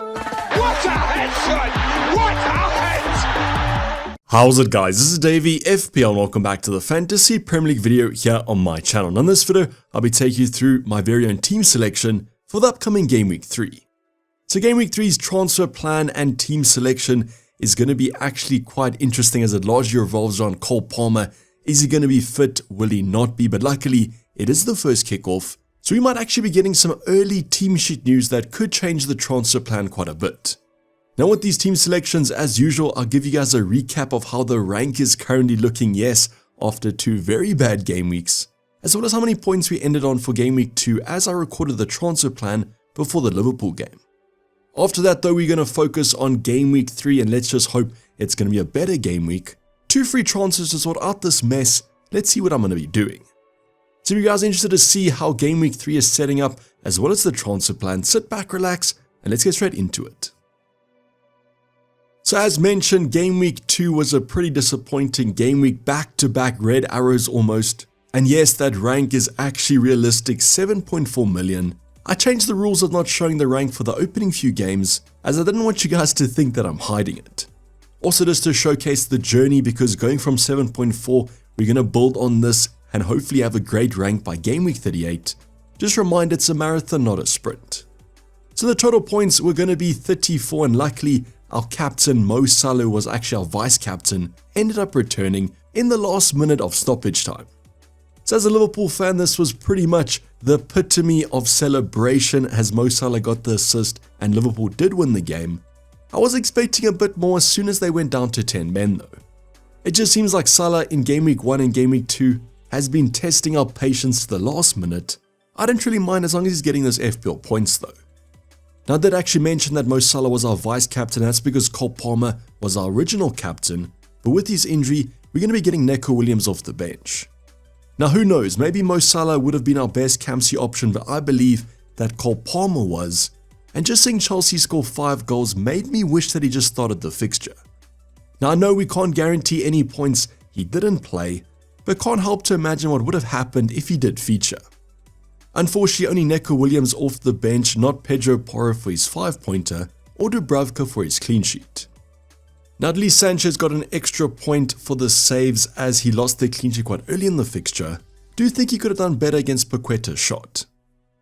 What a headshot! What a head! How's it guys, this is Dayvy, FPL, and welcome back to the Fantasy Premier League video here on my channel. And in this video, I'll be taking you through my very own team selection for the upcoming Game Week 3. So Game Week 3's transfer plan and team selection is going to be actually quite interesting as it largely revolves around Cole Palmer. Is he going to be fit? Will he not be? But luckily, it is the first kickoff, so we might actually be getting some early team sheet news that could change the transfer plan quite a bit. Now with these team selections, as usual, I'll give you guys a recap of how the rank is currently looking, yes, after two very bad game weeks, as well as how many points we ended on for Game Week 2 as I recorded the transfer plan before the Liverpool game. After that though, we're going to focus on Game Week 3 and let's just hope it's going to be a better game week. 2 free transfers to sort out this mess. Let's see what I'm going to be doing. So if you guys are interested to see how Game Week 3 is setting up as well as the transfer plan, sit back, relax, and let's get straight into it. So as mentioned, Game Week 2 was a pretty disappointing game week, back-to-back red arrows almost. And yes, that rank is actually realistic, 7.4 million. I changed the rules of not showing the rank for the opening few games, as I didn't want you guys to think that I'm hiding it. Also just to showcase the journey, because going from 7.4, we're going to build on this and hopefully have a great rank by Game Week 38. Just remind it's a marathon, not a sprint. So the total points were going to be 34, and luckily our captain Mo Salah, who was actually our vice captain, ended up returning in the last minute of stoppage time. So as a Liverpool fan, this was pretty much the epitome of celebration as Mo Salah got the assist and Liverpool did win the game. I was expecting a bit more as soon as they went down to 10 men though. It just seems like Salah in Game Week 1 and Game Week 2 has been testing our patience to the last minute. I don't really mind as long as he's getting those FPL points though. Now I did actually mention that Mo Salah was our vice captain, that's because Cole Palmer was our original captain, but with his injury, we're going to be getting Neco Williams off the bench. Now who knows, maybe Mo Salah would have been our best Campsy option, but I believe that Cole Palmer was, and just seeing Chelsea score 5 goals made me wish that he just started the fixture. Now I know we can't guarantee any points, he didn't play, but can't help to imagine what would have happened if he did feature. Unfortunately, only Neco Williams off the bench, not Pedro Porro for his 5-pointer, or Dubravka for his clean sheet. Now at least Sanchez got an extra point for the saves as he lost their clean sheet quite early in the fixture. Do think he could have done better against Paqueta's shot.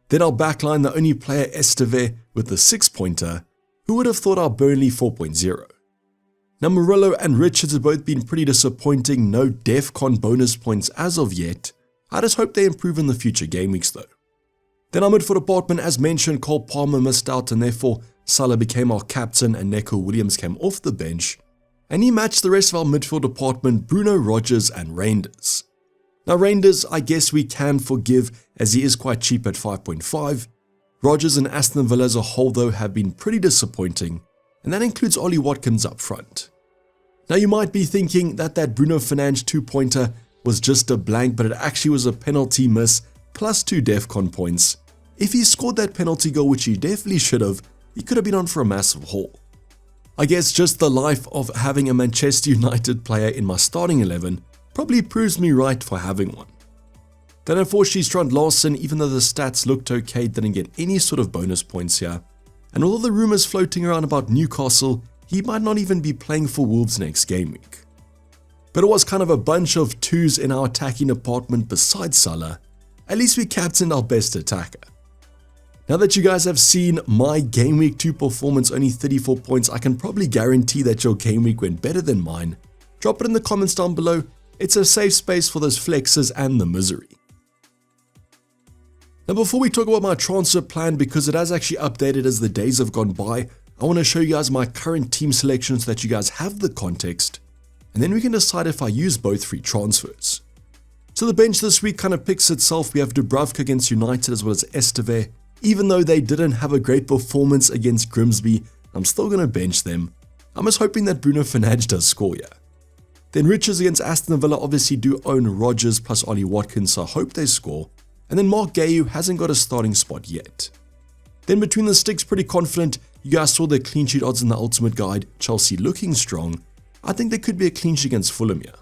Then our backline, the only player Esteve with the 6-pointer, who would have thought our Burnley 4.0. Now Murillo and Richards have both been pretty disappointing, no DEFCON bonus points as of yet. I just hope they improve in the future game weeks though. Then our midfield department, as mentioned, Cole Palmer missed out and therefore Salah became our captain and Neco Williams came off the bench. And he matched the rest of our midfield department, Bruno, Rodgers and Reinders. Now Reinders, I guess we can forgive as he is quite cheap at 5.5. Rodgers and Aston Villa as a whole though have been pretty disappointing, and that includes Ollie Watkins up front. Now you might be thinking that Bruno Fernandes 2-pointer was just a blank, but it actually was a penalty miss plus 2 DEFCON points. If he scored that penalty goal, which he definitely should have, he could have been on for a massive haul. I guess just the life of having a Manchester United player in my starting 11 probably proves me right for having one. Then unfortunately Strand Larsen, even though the stats looked okay, didn't get any sort of bonus points here. And with all the rumours floating around about Newcastle, he might not even be playing for Wolves next game week. But it was kind of a bunch of 2s in our attacking department besides Salah. At least we captained our best attacker. Now that you guys have seen my Game Week 2 performance, only 34 points, I can probably guarantee that your Game Week went better than mine. Drop it in the comments down below. It's a safe space for those flexes and the misery. Now before we talk about my transfer plan, because it has actually updated as the days have gone by, I want to show you guys my current team selection so that you guys have the context, and then we can decide if I use both free transfers. So the bench this week kind of picks itself. We have Dubravka against United as well as Esteve. Even though they didn't have a great performance against Grimsby, I'm still going to bench them. I'm just hoping that Bruno Fernandes does score here. Then Richards against Aston Villa obviously do own Rodgers plus Ollie Watkins, so I hope they score. And then Mark Guehi hasn't got a starting spot yet. Then between the sticks, pretty confident. You guys saw the clean sheet odds in the ultimate guide, Chelsea looking strong. I think there could be a clean sheet against Fulham here.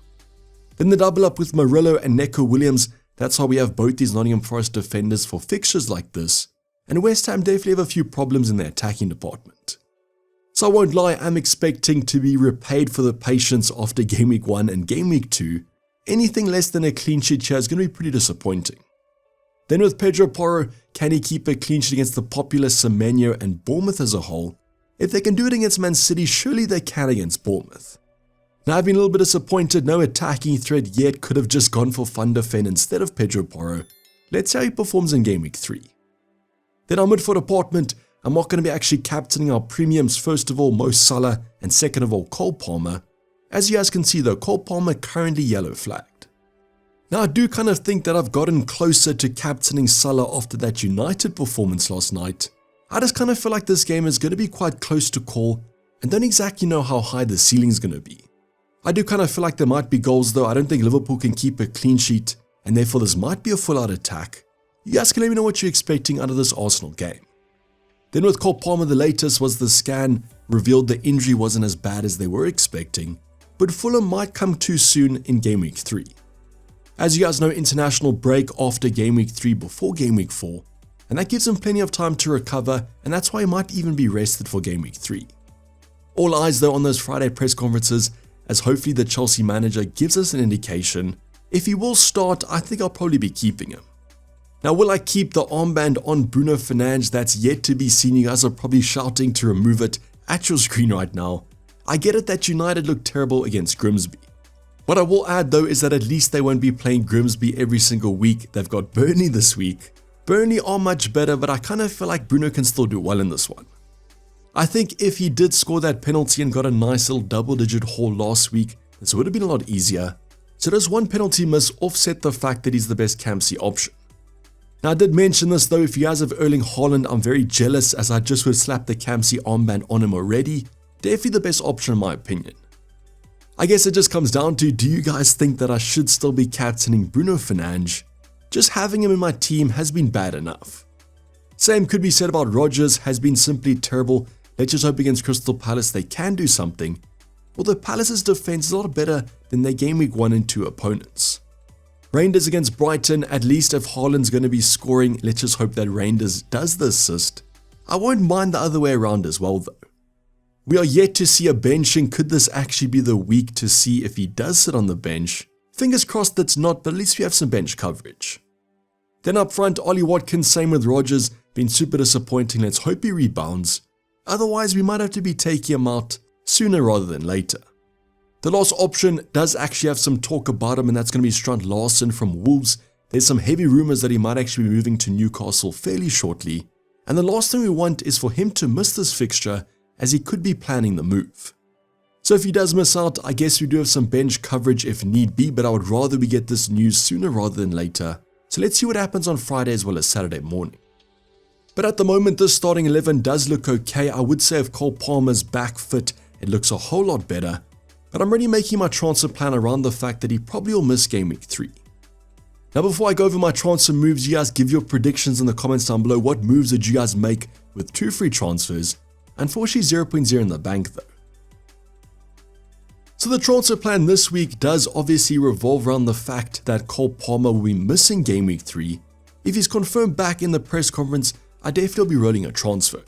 Then the double up with Murillo and Neco Williams, that's how we have both these Nottingham Forest defenders for fixtures like this. And West Ham definitely have a few problems in their attacking department. So I won't lie, I'm expecting to be repaid for the patience after Game Week 1 and Game Week 2. Anything less than a clean sheet here is going to be pretty disappointing. Then with Pedro Porro, can he keep a clean sheet against the popular Semenyo and Bournemouth as a whole? If they can do it against Man City, surely they can against Bournemouth. Now I've been a little bit disappointed, no attacking threat yet, could have just gone for Van der Ven instead of Pedro Porro. Let's see how he performs in Game Week 3. Then our midfield department, I'm not going to be actually captaining our premiums, first of all Mo Salah and second of all Cole Palmer. As you guys can see though, Cole Palmer currently yellow flagged. Now I do kind of think that I've gotten closer to captaining Salah after that United performance last night. I just kind of feel like this game is going to be quite close to call and don't exactly know how high the ceiling is going to be. I do kind of feel like there might be goals though. I don't think Liverpool can keep a clean sheet and therefore this might be a full out attack. You guys can let me know what you're expecting out of this Arsenal game. Then with Cole Palmer, the latest was the scan revealed the injury wasn't as bad as they were expecting, but Fulham might come too soon in Game Week 3. As you guys know, international break after Game Week 3 before Game Week 4, and that gives him plenty of time to recover, and that's why he might even be rested for Game Week 3. All eyes though on those Friday press conferences, as hopefully the Chelsea manager gives us an indication. If he will start, I think I'll probably be keeping him. Now will I keep the armband on Bruno Fernandes? That's yet to be seen. You guys are probably shouting to remove it at your screen right now. I get it that United looked terrible against Grimsby. What I will add though is that at least they won't be playing Grimsby every single week. They've got Burnley this week. Burnley are much better, but I kind of feel like Bruno can still do well in this one. I think if he did score that penalty and got a nice little double-digit haul last week, this would have been a lot easier. So does one penalty miss offset the fact that he's the best Campsey option? Now I did mention this though, if you guys have Erling Haaland, I'm very jealous as I just would slap the Campsey armband on him already. Definitely the best option in my opinion. I guess it just comes down to, do you guys think that I should still be captaining Bruno Fernandes? Just having him in my team has been bad enough. Same could be said about Rodgers, has been simply terrible. Let's just hope against Crystal Palace they can do something. Although Palace's defense is a lot better than their Game Week 1 and 2 opponents. Reinders against Brighton, at least if Haaland's going to be scoring, let's just hope that Reinders does the assist. I won't mind the other way around as well though. We are yet to see a benching. Could this actually be the week to see if he does sit on the bench? Fingers crossed that's not, but at least we have some bench coverage. Then up front, Ollie Watkins, same with Rodgers, been super disappointing. Let's hope he rebounds. Otherwise, we might have to be taking him out sooner rather than later. The last option does actually have some talk about him, and that's going to be Strand Larsen from Wolves. There's some heavy rumors that he might actually be moving to Newcastle fairly shortly. And the last thing we want is for him to miss this fixture, as he could be planning the move. So if he does miss out, I guess we do have some bench coverage if need be, but I would rather we get this news sooner rather than later. So let's see what happens on Friday as well as Saturday morning. But at the moment, this starting 11 does look okay. I would say if Cole Palmer's back fit, it looks a whole lot better. But I'm already making my transfer plan around the fact that he probably will miss Game Week 3. Now before I go over my transfer moves, you guys give your predictions in the comments down below. What moves did you guys make with 2 free transfers? Unfortunately 0.0 in the bank though. So the transfer plan this week does obviously revolve around the fact that Cole Palmer will be missing Game Week 3. If he's confirmed back in the press conference, I definitely will be rolling a transfer.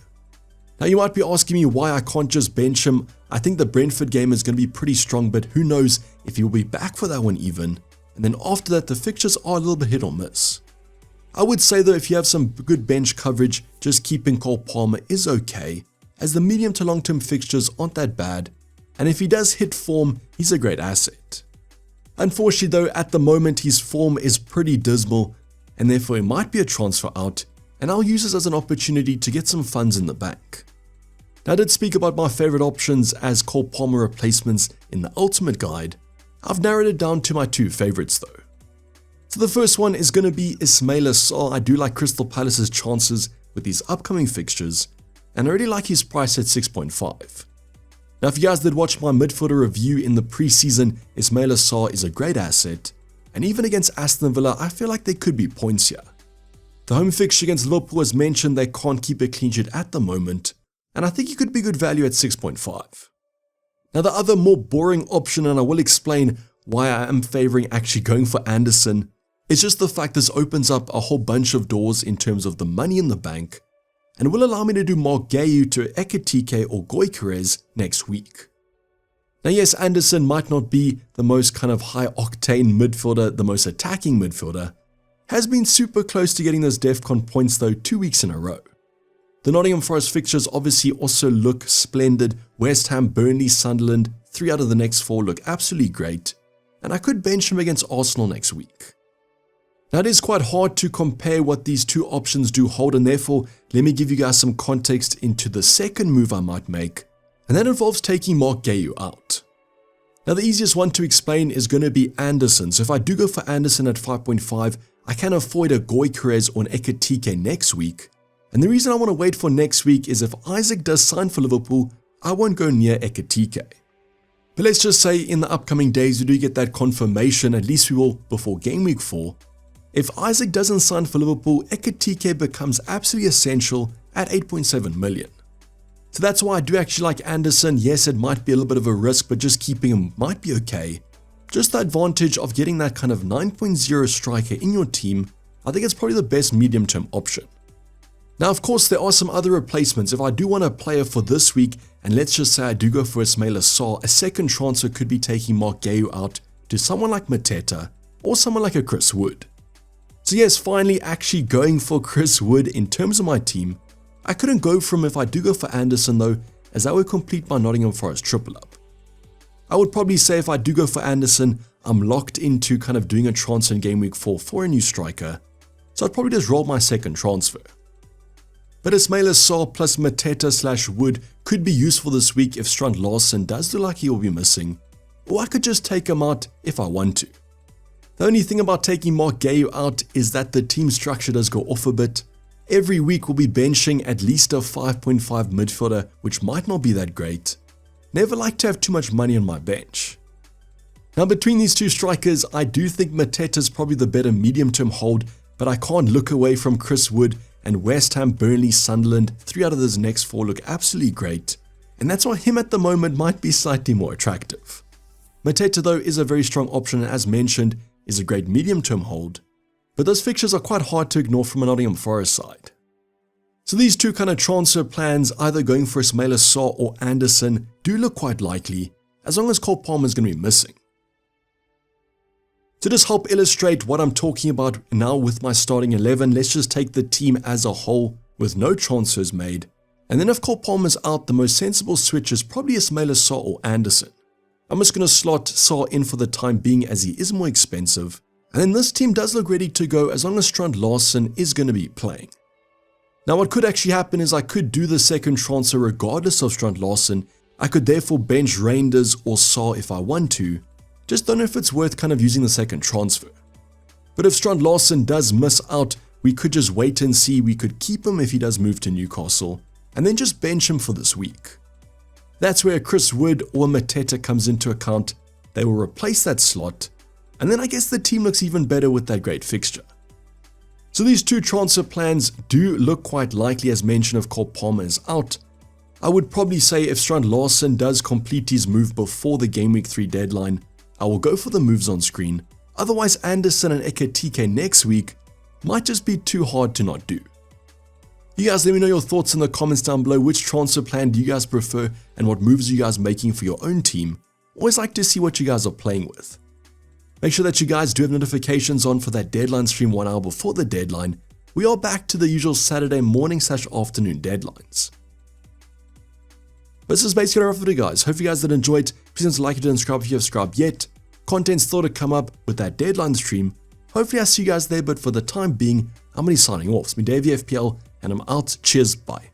Now you might be asking me why I can't just bench him. I think the Brentford game is going to be pretty strong, but who knows if he will be back for that one even. And then after that, the fixtures are a little bit hit or miss. I would say though, if you have some good bench coverage, just keeping Cole Palmer is okay, as the medium to long term fixtures aren't that bad. And if he does hit form, he's a great asset. Unfortunately though, at the moment his form is pretty dismal, and therefore it might be a transfer out, and I'll use this as an opportunity to get some funds in the bank. Now I did speak about my favorite options as Cole Palmer replacements in the ultimate guide. I've narrowed it down to my 2 favorites though. So the first one is going to be Ismaila Sarr. I do like Crystal Palace's chances with these upcoming fixtures, and I really like his price at 6.5. Now if you guys did watch my midfielder review in the preseason, Ismaila Sarr is a great asset, and even against Aston Villa, I feel like there could be points here. The home fixture against Liverpool, as mentioned, they can't keep a clean sheet at the moment, and I think he could be good value at 6.5. Now the other more boring option, and I will explain why I am favoring actually going for Anderson, is just the fact this opens up a whole bunch of doors in terms of the money in the bank. and will allow me to do Mark Gayu to Ekitike or Gyökeres next week. Now yes, Anderson might not be the most kind of high-octane midfielder, the most attacking midfielder, has been super close to getting those DEFCON points though 2 weeks in a row. The Nottingham Forest fixtures obviously also look splendid. West Ham, Burnley, Sunderland, 3 out of the next 4 look absolutely great, and I could bench him against Arsenal next week. Now it is quite hard to compare what these two options do hold, and therefore let me give you guys some context into the second move I might make, and that involves taking Mark Gayu out. Now the easiest one to explain is going to be Anderson. So if I do go for Anderson at 5.5, I can avoid a Gyökeres or an Ekitike next week. And the reason I want to wait for next week is if Isaac does sign for Liverpool, I won't go near Ekitike. But let's just say in the upcoming days we do get that confirmation, at least we will before game week 4. If Isaac doesn't sign for Liverpool, Ekitike becomes absolutely essential at 8.7 million. So that's why I do actually like Anderson. Yes, it might be a little bit of a risk, but just keeping him might be okay. Just the advantage of getting that kind of 9.0 striker in your team, I think it's probably the best medium-term option. Now, of course, there are some other replacements. If I do want a player for this week, and let's just say I do go for Ismaila Sarr, a second transfer could be taking Mark Gayu out to someone like Mateta or someone like a Chris Wood. So yes, finally actually going for Chris Wood in terms of my team. I couldn't go for him if I do go for Anderson though, as that would complete my Nottingham Forest triple up. I would probably say if I do go for Anderson, I'm locked into kind of doing a transfer in game week 4 for a new striker, so I'd probably just roll my second transfer. But Ismaila Sarr plus Mateta/Wood could be useful this week if Strand Larsen does look like he will be missing, or I could just take him out if I want to. The only thing about taking Mark Gayu out is that the team structure does go off a bit. Every week we'll be benching at least a 5.5 midfielder, which might not be that great. Never like to have too much money on my bench. Now between these two strikers, I do think Mateta is probably the better medium-term hold, but I can't look away from Chris Wood, and West Ham, Burnley, Sunderland, 3 out of those next 4 look absolutely great, and that's why him at the moment might be slightly more attractive. Mateta though is a very strong option, and as mentioned, is a great medium-term hold. But those fixtures are quite hard to ignore from a Nottingham Forest side. So these two kind of transfer plans, either going for Ismaila Sarr or Anderson, do look quite likely, as long as Cole Palmer is going to be missing. To just help illustrate what I'm talking about now with my starting 11, let's just take the team as a whole with no transfers made. And then if Cole Palmer's out, the most sensible switch is probably Ismaila Sarr or Anderson. I'm just going to slot Sarr in for the time being as he is more expensive. And then this team does look ready to go as long as Strand Larsen is going to be playing. Now what could actually happen is I could do the second transfer regardless of Strand Larsen. I could therefore bench Reinders or Sarr if I want to. Just don't know if it's worth kind of using the second transfer. But if Strand Larsen does miss out, we could just wait and see. We could keep him if he does move to Newcastle, and then just bench him for this week. That's where Chris Wood or Mateta comes into account. They will replace that slot. And then I guess the team looks even better with that great fixture. So these two transfer plans do look quite likely, as mentioned, if Cole Palmer is out. I would probably say if Strand Larsen does complete his move before the game week 3 deadline, I will go for the moves on screen. Otherwise, Anderson and Ekitike next week might just be too hard to not do. You guys let me know your thoughts in the comments down below. Which transfer plan do you guys prefer, and what moves are you guys making for your own team? Always like to see what you guys are playing with. Make sure that you guys do have notifications on for that deadline stream 1 hour before the deadline. We are back to the usual Saturday morning/afternoon deadlines. But this is basically our video, guys. Hope you guys did enjoy it. Please like it and subscribe if you have subscribed yet. Content's thought to come up with that deadline stream. Hopefully I see you guys there, but for the time being, I'm going to be signing off. It's me, Dayvy FPL, and I'm out. Cheers, bye.